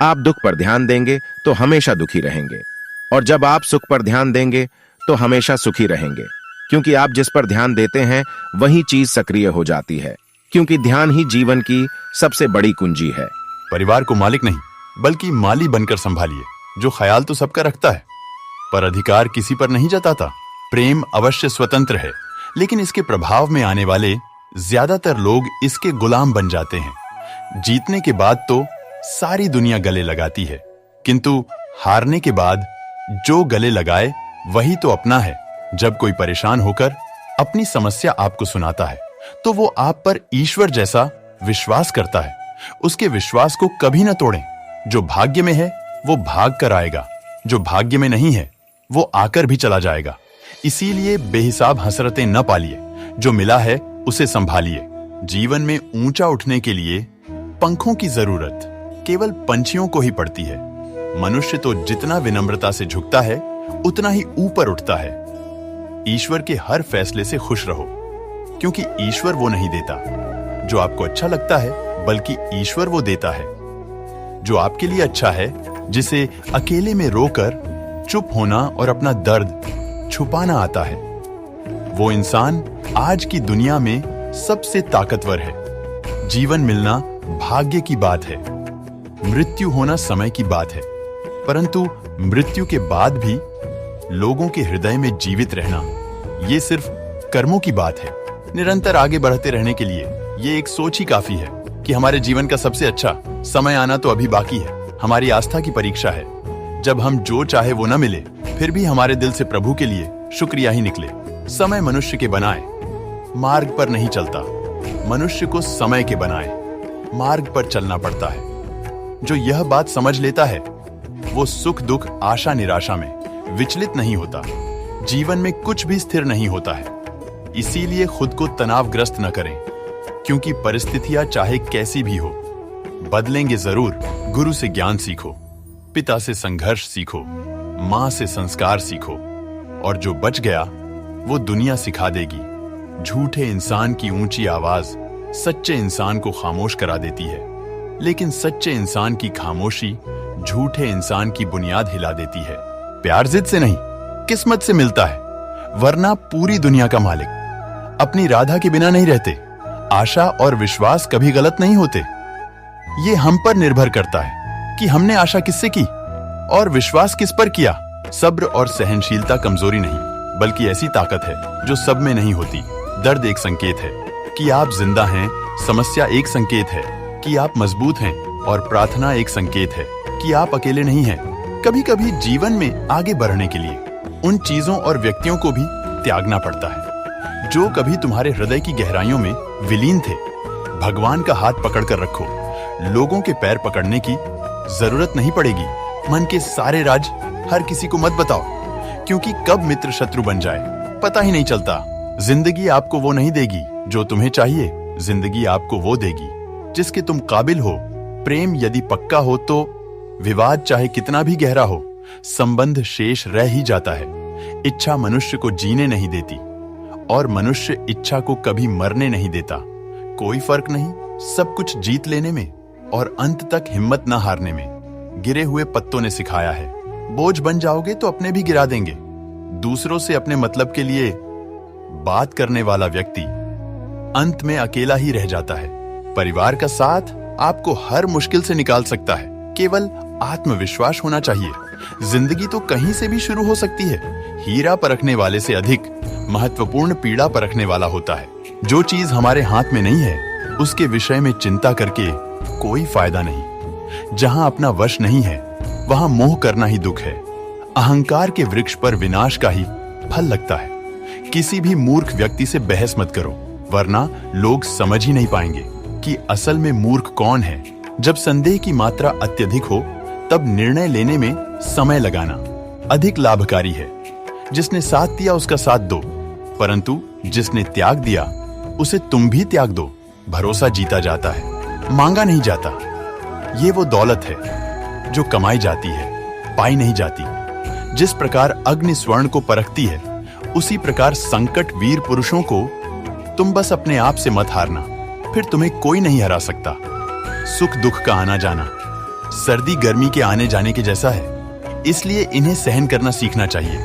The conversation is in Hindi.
आप दुख पर ध्यान देंगे तो हमेशा दुखी रहेंगे, और जब आप सुख पर ध्यान देंगे तो हमेशा सुखी रहेंगे, क्योंकि आप जिस पर ध्यान देते हैं वही चीज सक्रिय हो जाती है, क्योंकि ध्यान ही जीवन की सबसे बड़ी कुंजी है। परिवार को मालिक नहीं बल्कि माली बनकर संभालिए, जो ख्याल तो सबका रखता है पर अधिकार किसी पर नहीं जताता। प्रेम अवश्य स्वतंत्र है, लेकिन इसके प्रभाव में आने वाले ज्यादातर लोग इसके गुलाम बन जाते हैं। जीतने के बाद तो सारी दुनिया गले लगाती है, किंतु हारने के बाद जो गले लगाए वही तो अपना है। जब कोई परेशान होकर अपनी समस्या आपको सुनाता है तो वो आप पर ईश्वर जैसा विश्वास करता है। उसके विश्वास को कभी न तोड़ें। जो भाग्य में है वो भाग कर आएगा, जो भाग्य में नहीं है वो आकर भी चला जाएगा। इसीलिए बेहिसाब हसरतें न पालिए, जो मिला है उसे संभालिए। जीवन में ऊंचा उठने के लिए पंखों की जरूरत केवल पंछियों को ही पड़ती है। मनुष्य तो जितना विनम्रता से झुकता है उतना ही ऊपर उठता है। ईश्वर के हर फैसले से खुश रहो, क्योंकि ईश्वर वो नहीं देता जो आपको अच्छा लगता है, बल्कि ईश्वर वो देता है जो आपके लिए अच्छा है, जिसे अकेले में रोकर चुप होना और अपना दर्द छुपाना आता है। वो इंसान आज की दुनिया में सबसे ताकतवर है। जीवन मिलना भाग्य की बात है, मृत्यु होना समय की बात है, परंतु मृत्यु के बाद भी लोगों के हृदय में जीवित रहना ये सिर्फ कर्मों की बात है। निरंतर आगे बढ़ते रहने के लिए ये एक सोच ही काफी है कि हमारे जीवन का सबसे अच्छा समय आना तो अभी बाकी है। हमारी आस्था की परीक्षा है। जब हम जो चाहे वो न मिले, फिर भी हमारे दिल से प्रभु के लिए शुक्रिया ही निकले। समय मनुष्य के बनाए, मार्ग पर नहीं चलता। मनुष्य को समय के बनाए, मार्ग पर चलना पड़ता है। जो यह बात समझ लेता है वो सुख दुख आशा निराशा में विचलित नहीं होता। जीवन में कुछ भी स्थिर नहीं होता है। इसीलिए खुद को तनावग्रस्त न करें, क्योंकि परिस्थितियां चाहे कैसी भी हो बदलेंगे जरूर। गुरु से ज्ञान सीखो, पिता से संघर्ष सीखो, मां से संस्कार सीखो, और जो बच गया वो दुनिया सिखा देगी। झूठे इंसान की ऊंची आवाज सच्चे इंसान को खामोश करा देती है, लेकिन सच्चे इंसान की खामोशी झूठे इंसान की बुनियाद हिला देती है। प्यार जिद से नहीं किस्मत से मिलता है, वरना पूरी दुनिया का मालिक अपनी राधा के बिना नहीं रहते। आशा और विश्वास कभी गलत नहीं होते। ये हम पर निर्भर करता है कि हमने आशा किससे की और विश्वास किस पर किया। सब्र और सहनशीलता कमजोरी नहीं, बल्कि ऐसी ताकत है जो सब में नहीं होती। दर्द एक संकेत है कि आप जिंदा हैं, समस्या एक संकेत है कि आप मजबूत हैं, और प्रार्थना एक संकेत है कि आप अकेले नहीं हैं। कभी कभी जीवन में आगे बढ़ने के लिए उन चीजों और व्यक्तियों को भी त्यागना पड़ता है जो कभी तुम्हारे हृदय की गहराइयों में विलीन थे। भगवान का हाथ पकड़कर रखो। लोगों के पैर पकड़ने की जरूरत नहीं पड़ेगी। मन के सारे राज हर किसी को मत बताओ, क्योंकि कब मित्र शत्रु बन जाए पता ही नहीं चलता। जिंदगी आपको वो नहीं देगी जो तुम्हें चाहिए, जिंदगी आपको वो देगी जिसके तुम काबिल हो। प्रेम यदि पक्का हो तो विवाद चाहे कितना भी गहरा हो, संबंध शेष रह ही जाता है। इच्छा मनुष्य को जीने नहीं देती, और मनुष्य इच्छा को कभी मरने नहीं देता। कोई फर्क नहीं सब कुछ जीत लेने में और अंत तक हिम्मत न हारने में। गिरे हुए पत्तों ने सिखाया है, बोझ बन जाओगे तो अपने भी गिरा देंगे। दूसरों से अपने मतलब के लिए बात करने वाला व्यक्ति अंत में अकेला ही रह जाता है। परिवार का साथ आपको हर मुश्किल से निकाल सकता है, केवल आत्मविश्वास होना चाहिए। जिंदगी तो कहीं से भी शुरू हो सकती है। हीरा परखने वाले से अधिक महत्वपूर्ण पीड़ा परखने वाला होता है। जो चीज हमारे हाथ में नहीं है उसके विषय में चिंता करके कोई फायदा नहीं। जहां अपना वश नहीं है वहां मोह करना ही दुख है। अहंकार के वृक्ष पर विनाश का ही फल लगता है। किसी भी मूर्ख व्यक्ति से बहस मत करो, वरना लोग समझ ही नहीं पाएंगे कि असल में मूर्ख कौन है। जब संदेह की मात्रा अत्यधिक हो तब निर्णय लेने में समय लगाना अधिक लाभकारी है। जिसने साथ दिया उसका साथ दो, परंतु जिसने त्याग दिया उसे तुम भी त्याग दो। भरोसा जीता जाता है, मांगा नहीं जाता। ये वो दौलत है जो कमाई जाती है, पाई नहीं जाती। जिस प्रकार अग्नि स्वर्ण को परखती है, उसी प्रकार संकट वीर पुरुषों को तुम बस अपने आप से मत हारना, फिर तुम्हें कोई नहीं हरा सकता। सुख दुख का आना जाना सर्दी गर्मी के आने जाने के जैसा है, इसलिए इन्हें सहन करना सीखना चाहिए।